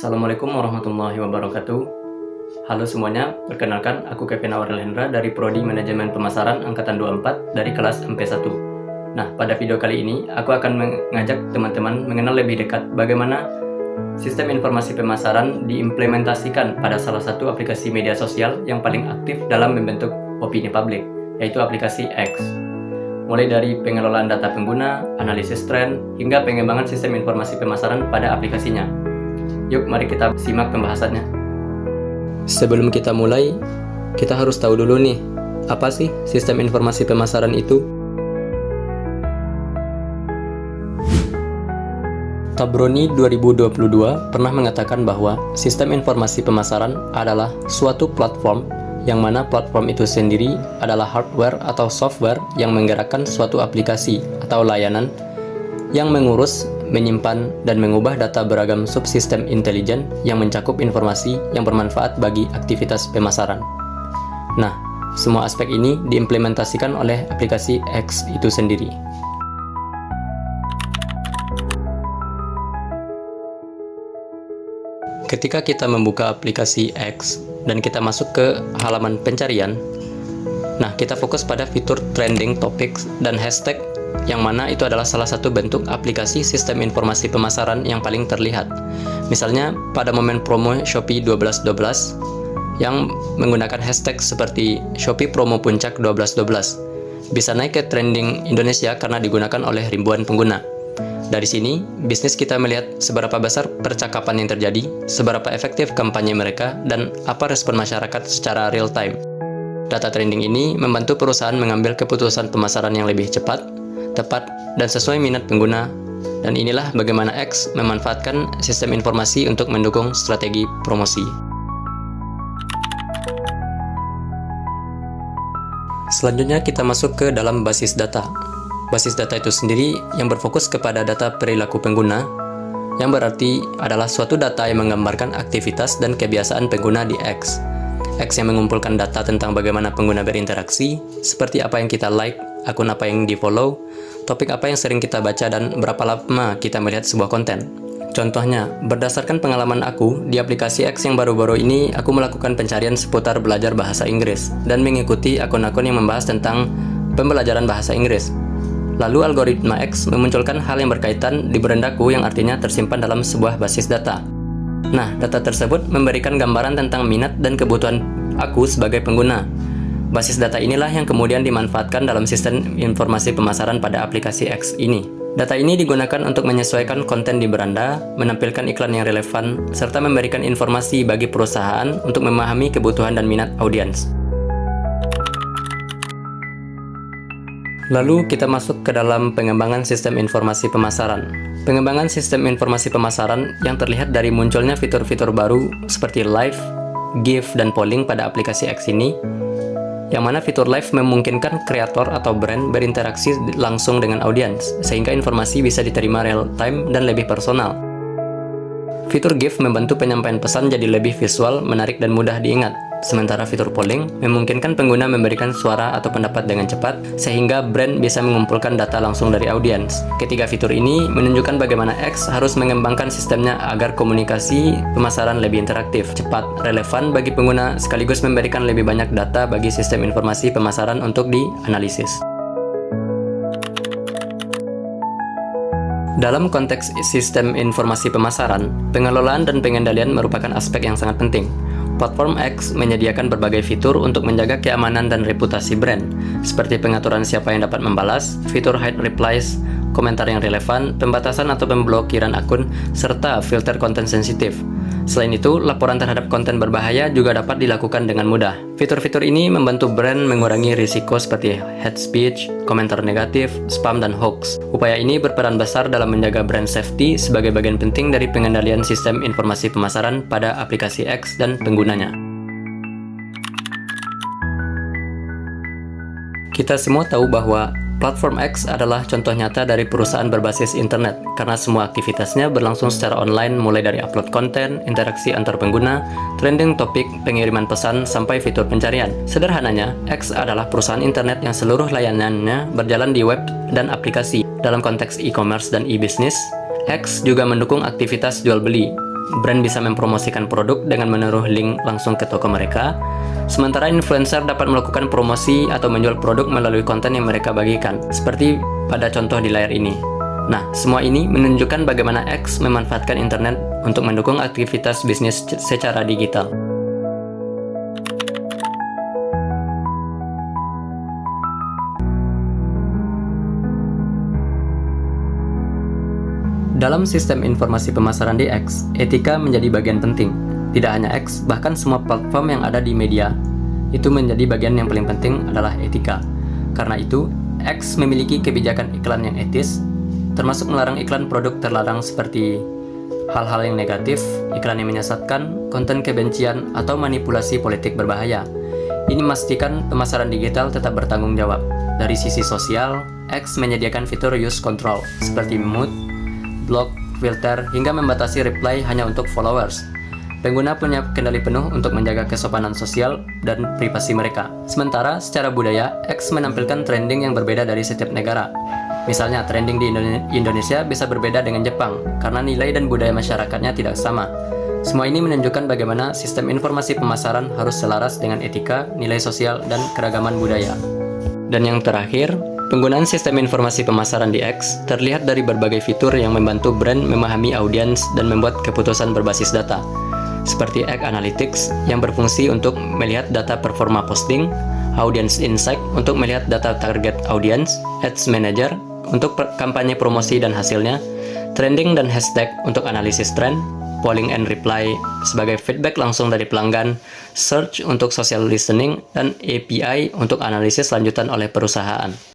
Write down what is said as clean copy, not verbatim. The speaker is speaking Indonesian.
Assalamualaikum warahmatullahi wabarakatuh. Halo semuanya, perkenalkan aku Kevin Aurel Hendra dari Prodi Manajemen Pemasaran Angkatan 24 dari kelas MP1. Nah, pada video kali ini aku akan mengajak teman-teman mengenal lebih dekat bagaimana sistem informasi pemasaran diimplementasikan pada salah satu aplikasi media sosial yang paling aktif dalam membentuk opini publik, yaitu aplikasi X. Mulai dari pengelolaan data pengguna, analisis tren, hingga pengembangan sistem informasi pemasaran pada aplikasinya. Yuk, mari kita simak pembahasannya. Sebelum kita mulai, kita harus tahu dulu nih, apa sih sistem informasi pemasaran itu? Tabroni 2022 pernah mengatakan bahwa sistem informasi pemasaran adalah suatu platform yang mana platform itu sendiri adalah hardware atau software yang menggerakkan suatu aplikasi atau layanan yang mengurus, menyimpan, dan mengubah data beragam subsistem intelijen yang mencakup informasi yang bermanfaat bagi aktivitas pemasaran. Nah, semua aspek ini diimplementasikan oleh aplikasi X itu sendiri. Ketika kita membuka aplikasi X dan kita masuk ke halaman pencarian, nah kita fokus pada fitur trending topics dan hashtag, yang mana itu adalah salah satu bentuk aplikasi sistem informasi pemasaran yang paling terlihat. Misalnya pada momen promo Shopee 12.12 yang menggunakan hashtag seperti Shopee promo puncak 12.12 bisa naik ke trending Indonesia karena digunakan oleh ribuan pengguna. Dari sini, bisnis kita melihat seberapa besar percakapan yang terjadi, seberapa efektif kampanye mereka, dan apa respon masyarakat secara real time. Data trending ini membantu perusahaan mengambil keputusan pemasaran yang lebih cepat, tepat, dan sesuai minat pengguna, dan inilah bagaimana X memanfaatkan sistem informasi untuk mendukung strategi promosi. Selanjutnya kita masuk ke dalam basis data. Basis data itu sendiri yang berfokus kepada data perilaku pengguna, yang berarti adalah suatu data yang menggambarkan aktivitas dan kebiasaan pengguna di X. X yang mengumpulkan data tentang bagaimana pengguna berinteraksi, seperti apa yang kita like, akun apa yang di-follow, topik apa yang sering kita baca, dan berapa lama kita melihat sebuah konten. Contohnya, berdasarkan pengalaman aku, di aplikasi X yang baru-baru ini, aku melakukan pencarian seputar belajar bahasa Inggris, dan mengikuti akun-akun yang membahas tentang pembelajaran bahasa Inggris. Lalu algoritma X memunculkan hal yang berkaitan di berendaku yang artinya tersimpan dalam sebuah basis data. Nah, data tersebut memberikan gambaran tentang minat dan kebutuhan aku sebagai pengguna. Basis data inilah yang kemudian dimanfaatkan dalam sistem informasi pemasaran pada aplikasi X ini. Data ini digunakan untuk menyesuaikan konten di beranda, menampilkan iklan yang relevan, serta memberikan informasi bagi perusahaan untuk memahami kebutuhan dan minat audiens. Lalu kita masuk ke dalam pengembangan sistem informasi pemasaran. Pengembangan sistem informasi pemasaran yang terlihat dari munculnya fitur-fitur baru seperti live, GIF, dan polling pada aplikasi X ini, yang mana fitur live memungkinkan kreator atau brand berinteraksi langsung dengan audiens, sehingga informasi bisa diterima real time dan lebih personal. Fitur GIF membantu penyampaian pesan jadi lebih visual, menarik, dan mudah diingat. Sementara fitur polling memungkinkan pengguna memberikan suara atau pendapat dengan cepat, sehingga brand bisa mengumpulkan data langsung dari audiens. Ketiga fitur ini menunjukkan bagaimana X harus mengembangkan sistemnya agar komunikasi pemasaran lebih interaktif, cepat, relevan bagi pengguna, sekaligus memberikan lebih banyak data bagi sistem informasi pemasaran untuk dianalisis. Dalam konteks sistem informasi pemasaran, pengelolaan dan pengendalian merupakan aspek yang sangat penting. Platform X menyediakan berbagai fitur untuk menjaga keamanan dan reputasi brand, seperti pengaturan siapa yang dapat membalas, fitur hide replies, komentar yang relevan, pembatasan atau pemblokiran akun, serta filter konten sensitif. Selain itu, laporan terhadap konten berbahaya juga dapat dilakukan dengan mudah. Fitur-fitur ini membantu brand mengurangi risiko seperti hate speech, komentar negatif, spam, dan hoax. Upaya ini berperan besar dalam menjaga brand safety sebagai bagian penting dari pengendalian sistem informasi pemasaran pada aplikasi X dan penggunanya. Kita semua tahu bahwa platform X adalah contoh nyata dari perusahaan berbasis internet, karena semua aktivitasnya berlangsung secara online, mulai dari upload konten, interaksi antar pengguna, trending topik, pengiriman pesan, sampai fitur pencarian. Sederhananya, X adalah perusahaan internet yang seluruh layanannya berjalan di web dan aplikasi. Dalam konteks e-commerce dan e-business, X juga mendukung aktivitas jual beli, brand bisa mempromosikan produk dengan menaruh link langsung ke toko mereka, sementara influencer dapat melakukan promosi atau menjual produk melalui konten yang mereka bagikan, seperti pada contoh di layar ini. Nah, semua ini menunjukkan bagaimana X memanfaatkan internet untuk mendukung aktivitas bisnis secara digital. Dalam sistem informasi pemasaran di X, etika menjadi bagian penting. Tidak hanya X, bahkan semua platform yang ada di media, itu menjadi bagian yang paling penting adalah etika. Karena itu, X memiliki kebijakan iklan yang etis, termasuk melarang iklan produk terlarang seperti hal-hal yang negatif, iklan yang menyesatkan, konten kebencian, atau manipulasi politik berbahaya. Ini memastikan pemasaran digital tetap bertanggung jawab. Dari sisi sosial, X menyediakan fitur use control, seperti mute, block, filter, hingga membatasi reply hanya untuk followers. Pengguna punya kendali penuh untuk menjaga kesopanan sosial dan privasi mereka. Sementara, secara budaya, X menampilkan trending yang berbeda dari setiap negara. Misalnya, trending di Indonesia bisa berbeda dengan Jepang, karena nilai dan budaya masyarakatnya tidak sama. Semua ini menunjukkan bagaimana sistem informasi pemasaran harus selaras dengan etika, nilai sosial, dan keragaman budaya. Dan yang terakhir, penggunaan sistem informasi pemasaran di X terlihat dari berbagai fitur yang membantu brand memahami audiens dan membuat keputusan berbasis data, seperti X Analytics yang berfungsi untuk melihat data performa posting, Audience Insight untuk melihat data target audience, Ads Manager untuk kampanye promosi dan hasilnya, Trending dan Hashtag untuk analisis tren, Polling and Reply sebagai feedback langsung dari pelanggan, Search untuk social listening, dan API untuk analisis lanjutan oleh perusahaan.